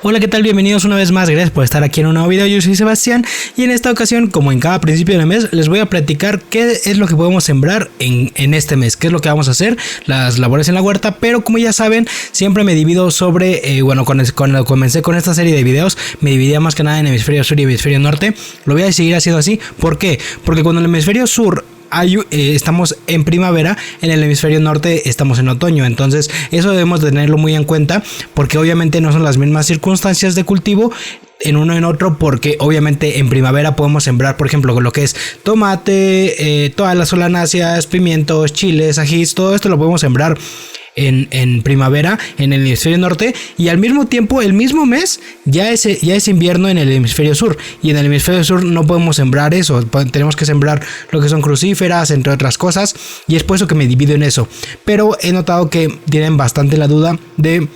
Hola, ¿qué tal? Bienvenidos una vez más, gracias por estar aquí en un nuevo video. Yo soy Sebastián y en esta ocasión, como en cada principio de mes, les voy a platicar qué es lo que podemos sembrar en este mes, qué es lo que vamos a hacer, las labores en la huerta. Pero como ya saben, siempre me divido sobre, cuando comencé con esta serie de videos, me dividía más que nada en hemisferio sur y hemisferio norte. Lo voy a seguir haciendo así. ¿Por qué? Porque cuando el hemisferio sur estamos en primavera, en el hemisferio norte estamos en otoño. Entonces eso debemos tenerlo muy en cuenta, porque obviamente no son las mismas circunstancias de cultivo en uno y en otro, porque obviamente en primavera podemos sembrar, por ejemplo, lo que es tomate, todas las solanáceas, pimientos, chiles, ajís, todo esto lo podemos sembrar en primavera en el hemisferio norte, y al mismo tiempo el mismo mes ya es invierno en el hemisferio sur, y en el hemisferio sur no podemos sembrar eso, tenemos que sembrar lo que son crucíferas, entre otras cosas, y es por eso que me divido en eso. Pero he notado que tienen bastante la duda de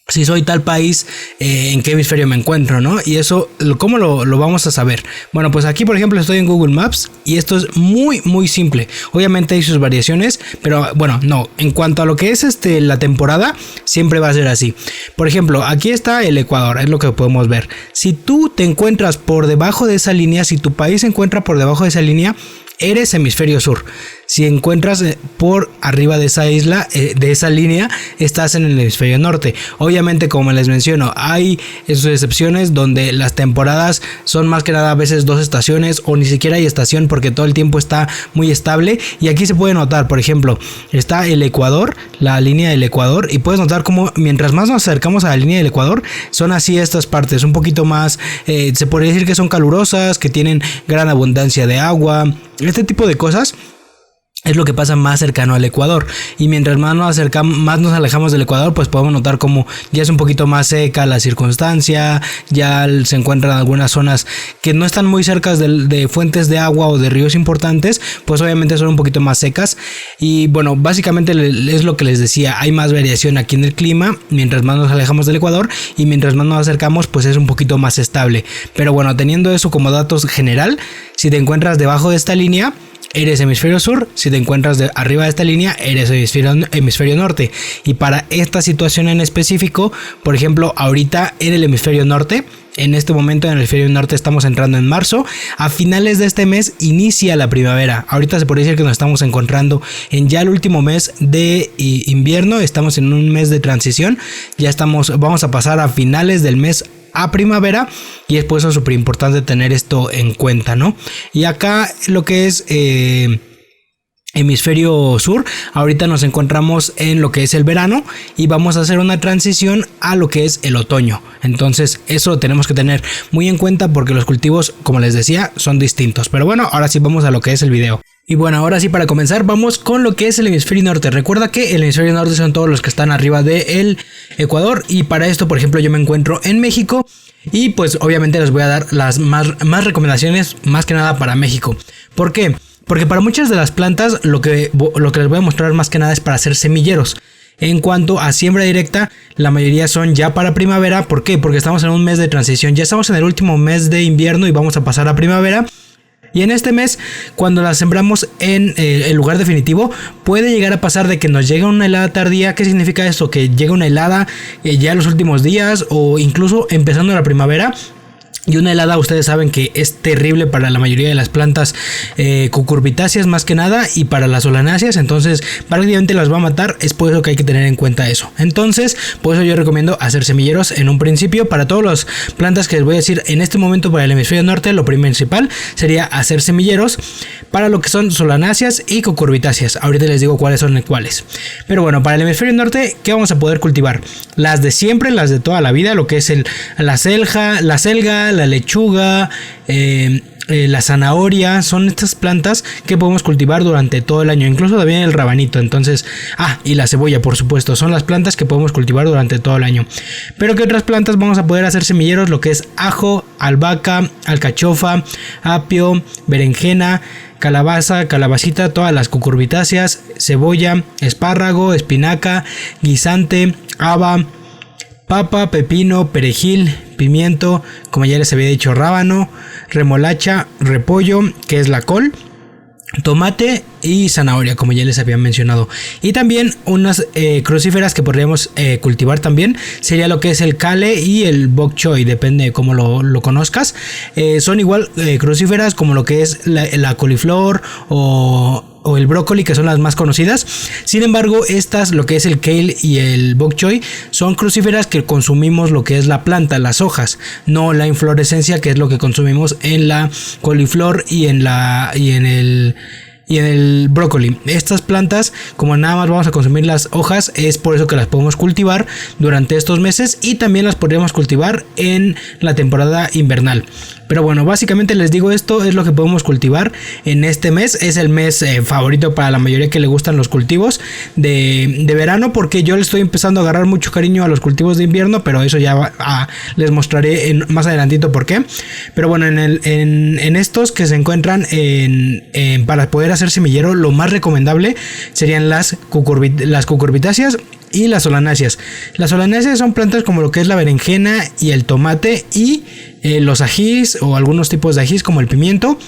si soy tal país, en qué hemisferio me encuentro, ¿no? Y eso, ¿cómo lo vamos a saber? Bueno, pues aquí por ejemplo estoy en Google Maps y esto es muy simple. Obviamente hay sus variaciones, pero bueno, no. En cuanto a lo que es la temporada, siempre va a ser así. Por ejemplo, aquí está el Ecuador, es lo que podemos ver. Si tú te encuentras por debajo de esa línea, si tu país se encuentra por debajo de esa línea, eres hemisferio sur. Si encuentras por arriba de esa isla, de esa línea, estás en el hemisferio norte. Obviamente, como les menciono, hay sus excepciones donde las temporadas son más que nada a veces 2 estaciones, o ni siquiera hay estación porque todo el tiempo está muy estable. Y aquí se puede notar, por ejemplo, está el Ecuador, la línea del Ecuador, y puedes notar como mientras más nos acercamos a la línea del Ecuador, son así estas partes, un poquito más, se podría decir que son calurosas, que tienen gran abundancia de agua, este tipo de cosas. Es lo que pasa más cercano al Ecuador, y mientras más nos alejamos del Ecuador, pues podemos notar como ya es un poquito más seca la circunstancia, ya se encuentran algunas zonas que no están muy cerca de fuentes de agua o de ríos importantes, pues obviamente son un poquito más secas. Y bueno, básicamente es lo que les decía, hay más variación aquí en el clima mientras más nos alejamos del Ecuador, y mientras más nos acercamos pues es un poquito más estable. Pero bueno, teniendo eso como datos general, si te encuentras debajo de esta línea, eres hemisferio sur. Si te encuentras arriba de esta línea, eres hemisferio norte. Y para esta situación en específico, por ejemplo, ahorita en el hemisferio norte, en este momento en el hemisferio norte estamos entrando en marzo. A finales de este mes inicia la primavera. Ahorita se podría decir que nos estamos encontrando en ya el último mes de invierno. Estamos en un mes de transición. Vamos a pasar a finales del mes a primavera, y es por eso súper importante tener esto en cuenta, ¿no? Y acá lo que es hemisferio sur, ahorita nos encontramos en lo que es el verano y vamos a hacer una transición a lo que es el otoño. Entonces eso lo tenemos que tener muy en cuenta, porque los cultivos, como les decía, son distintos. Pero bueno, ahora sí vamos a lo que es el video. Y bueno, ahora sí, para comenzar vamos con lo que es el hemisferio norte. Recuerda que el hemisferio norte son todos los que están arriba del Ecuador, y para esto, por ejemplo, yo me encuentro en México, y pues obviamente les voy a dar las más recomendaciones, más que nada para México. ¿Por qué? Porque para muchas de las plantas lo que les voy a mostrar más que nada es para hacer semilleros. En cuanto a siembra directa, la mayoría son ya para primavera. ¿Por qué? Porque estamos en un mes de transición, ya estamos en el último mes de invierno y vamos a pasar a primavera. Y en este mes, cuando las sembramos en el lugar definitivo, puede llegar a pasar de que nos llegue una helada tardía. ¿Qué significa esto? Que llega una helada ya en los últimos días, o incluso empezando la primavera. Y una helada, ustedes saben que es terrible para la mayoría de las plantas cucurbitáceas más que nada, y para las solanáceas, entonces prácticamente las va a matar. Es por eso que hay que tener en cuenta eso. Entonces, por eso yo recomiendo hacer semilleros en un principio. Para todas las plantas que les voy a decir en este momento para el hemisferio norte, lo principal sería hacer semilleros para lo que son solanáceas y cucurbitáceas. Ahorita les digo cuáles son cuáles. Pero bueno, para el hemisferio norte, ¿qué vamos a poder cultivar? Las de siempre, las de toda la vida, lo que es la selga, la lechuga, la zanahoria. Son estas plantas que podemos cultivar durante todo el año, incluso también el rabanito. Entonces, y la cebolla, por supuesto, son las plantas que podemos cultivar durante todo el año. Pero ¿qué otras plantas vamos a poder hacer semilleros? Lo que es ajo, albahaca, alcachofa, apio, berenjena, calabaza, calabacita, todas las cucurbitáceas, cebolla, espárrago, espinaca, guisante, haba, papa, pepino, perejil, pimiento, como ya les había dicho, rábano, remolacha, repollo, que es la col, tomate y zanahoria, como ya les había mencionado. Y también unas crucíferas que podríamos cultivar también sería lo que es el kale y el bok choy, depende de cómo lo conozcas. Son igual crucíferas como lo que es la coliflor o el brócoli, que son las más conocidas. Sin embargo, estas, lo que es el kale y el bok choy, son crucíferas que consumimos lo que es la planta, las hojas, no la inflorescencia, que es lo que consumimos en la coliflor y en el brócoli. Estas plantas, como nada más vamos a consumir las hojas, es por eso que las podemos cultivar durante estos meses, y también las podríamos cultivar en la temporada invernal. Pero bueno, básicamente les digo, esto es lo que podemos cultivar en este mes. Es el mes favorito para la mayoría que le gustan los cultivos de verano, porque yo le estoy empezando a agarrar mucho cariño a los cultivos de invierno, pero eso ya les mostraré más adelantito por qué. Pero bueno, en estos que se encuentran para poder hacer semillero, lo más recomendable serían las cucurbitáceas y las solanáceas. Las solanáceas son plantas como lo que es la berenjena y el tomate y los ajís o algunos tipos de ajís como el pimiento.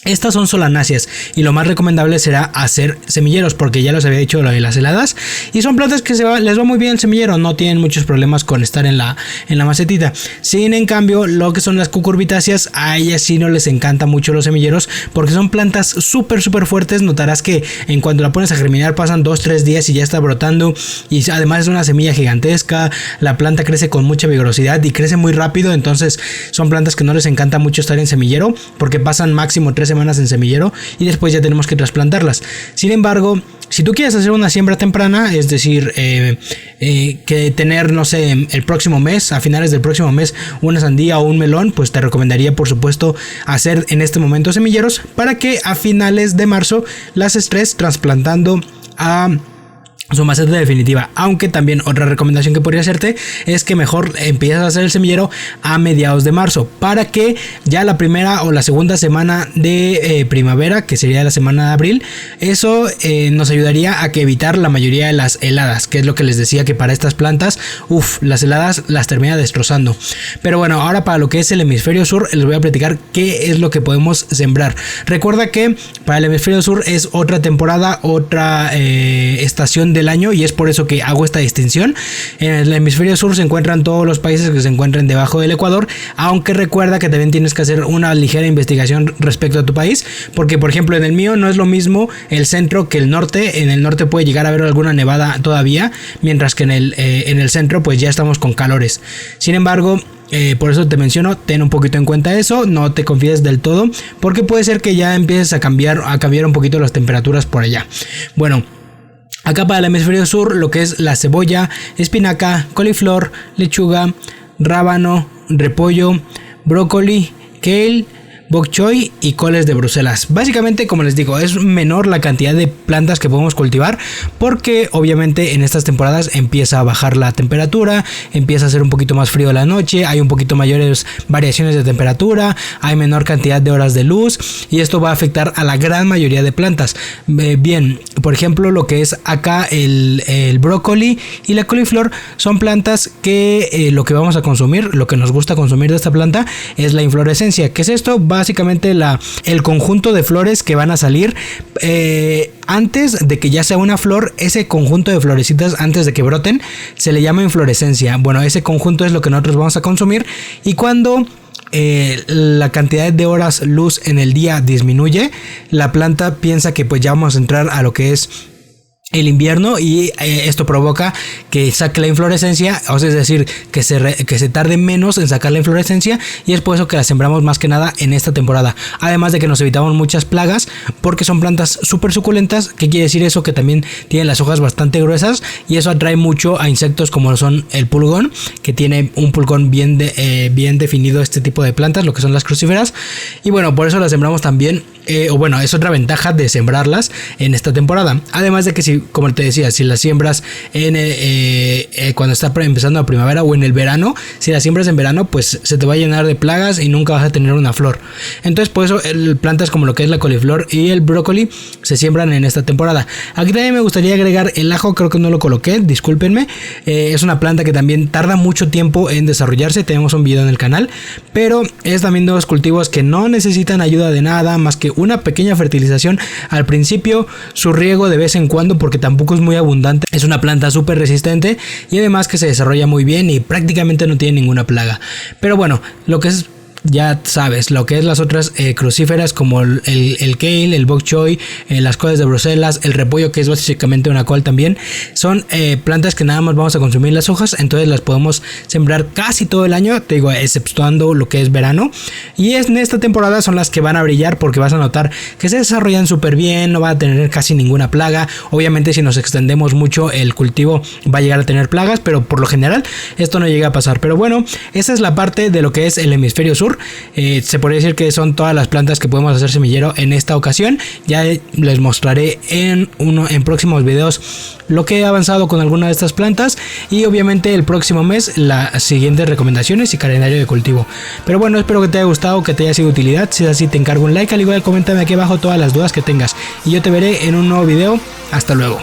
Estas son solanáceas y lo más recomendable será hacer semilleros, porque ya les había dicho lo de las heladas, y son plantas que les va muy bien el semillero, no tienen muchos problemas con estar en la macetita. Sin en cambio, lo que son las cucurbitáceas, a ellas sí no les encanta mucho los semilleros, porque son plantas súper fuertes. Notarás que en cuanto la pones a germinar pasan 2-3 días y ya está brotando, y además es una semilla gigantesca. La planta crece con mucha vigorosidad y crece muy rápido, entonces son plantas que no les encanta mucho estar en semillero, porque pasan máximo 3 semanas en semillero y después ya tenemos que trasplantarlas. Sin embargo, si tú quieres hacer una siembra temprana, es decir, que tener, no sé, el próximo mes, a finales del próximo mes, una sandía o un melón, pues te recomendaría, por supuesto, hacer en este momento semilleros para que a finales de marzo las estés trasplantando a su maceta definitiva. Aunque también otra recomendación que podría hacerte es que mejor empieces a hacer el semillero a mediados de marzo, para que ya la primera o la segunda semana de primavera, que sería la semana de abril, eso nos ayudaría a que evitar la mayoría de las heladas, que es lo que les decía, que para estas plantas, las heladas las termina destrozando. Pero bueno, ahora para lo que es el hemisferio sur, les voy a platicar qué es lo que podemos sembrar. Recuerda que para el hemisferio sur es otra temporada, otra estación del año, y es por eso que hago esta distinción. En el hemisferio sur se encuentran todos los países que se encuentran debajo del Ecuador, aunque recuerda que también tienes que hacer una ligera investigación respecto a tu país, porque por ejemplo en el mío no es lo mismo el centro que el norte. En el norte puede llegar a haber alguna nevada todavía, mientras que en el centro pues ya estamos con calores. Sin embargo, por eso te menciono, ten un poquito en cuenta eso, no te confíes del todo, porque puede ser que ya empieces a cambiar un poquito las temperaturas por allá. Bueno, acá para el hemisferio sur, lo que es la cebolla, espinaca, coliflor, lechuga, rábano, repollo, brócoli, kale, bok choy y coles de Bruselas. Básicamente, como les digo, es menor la cantidad de plantas que podemos cultivar, porque obviamente en estas temporadas empieza a bajar la temperatura, empieza a hacer un poquito más frío la noche, hay un poquito mayores variaciones de temperatura, hay menor cantidad de horas de luz, y esto va a afectar a la gran mayoría de plantas. Bien, por ejemplo, lo que es acá el brócoli y la coliflor son plantas que lo que vamos a consumir, lo que nos gusta consumir de esta planta es la inflorescencia. ¿Qué es esto? Básicamente el conjunto de flores que van a salir antes de que ya sea una flor. Ese conjunto de florecitas antes de que broten se le llama inflorescencia. Bueno, ese conjunto es lo que nosotros vamos a consumir, y cuando la cantidad de horas luz en el día disminuye, la planta piensa que pues ya vamos a entrar a lo que es el invierno, y esto provoca que saque la inflorescencia, o sea, es decir, que se tarde menos en sacar la inflorescencia, y es por eso que la sembramos más que nada en esta temporada. Además de que nos evitamos muchas plagas, porque son plantas súper suculentas. ¿Qué quiere decir eso? Que también tienen las hojas bastante gruesas, y eso atrae mucho a insectos como son el pulgón, que tiene un pulgón bien definido este tipo de plantas, lo que son las crucíferas. Y bueno, por eso las sembramos también, es otra ventaja de sembrarlas en esta temporada. Además de que, si, como te decía, si las siembras cuando está empezando la primavera o en el verano, si las siembras en verano, pues se te va a llenar de plagas y nunca vas a tener una flor. Entonces, por eso plantas como lo que es la coliflor y el brócoli se siembran en esta temporada. Aquí también me gustaría agregar el ajo, creo que no lo coloqué, discúlpenme. Es una planta que también tarda mucho tiempo en desarrollarse, tenemos un video en el canal, pero es también de los cultivos que no necesitan ayuda de nada más que una pequeña fertilización al principio, su riego de vez en cuando porque tampoco es muy abundante. Es una planta súper resistente y además que se desarrolla muy bien y prácticamente no tiene ninguna plaga. Pero bueno, lo que es, ya sabes, lo que es las otras crucíferas como el kale, el bok choy, las coles de Bruselas, el repollo, que es básicamente una col también, son plantas que nada más vamos a consumir las hojas, entonces las podemos sembrar casi todo el año, te digo, exceptuando lo que es verano, y en esta temporada son las que van a brillar porque vas a notar que se desarrollan súper bien, no va a tener casi ninguna plaga. Obviamente si nos extendemos mucho el cultivo va a llegar a tener plagas, pero por lo general esto no llega a pasar. Pero bueno, esa es la parte de lo que es el hemisferio sur. Se podría decir que son todas las plantas que podemos hacer semillero en esta ocasión. Ya les mostraré en próximos videos lo que he avanzado con alguna de estas plantas y obviamente el próximo mes las siguientes recomendaciones y calendario de cultivo. Pero bueno, espero que te haya gustado, que te haya sido de utilidad. Si es así, te encargo un like, al igual coméntame aquí abajo todas las dudas que tengas y yo te veré en un nuevo video. Hasta luego.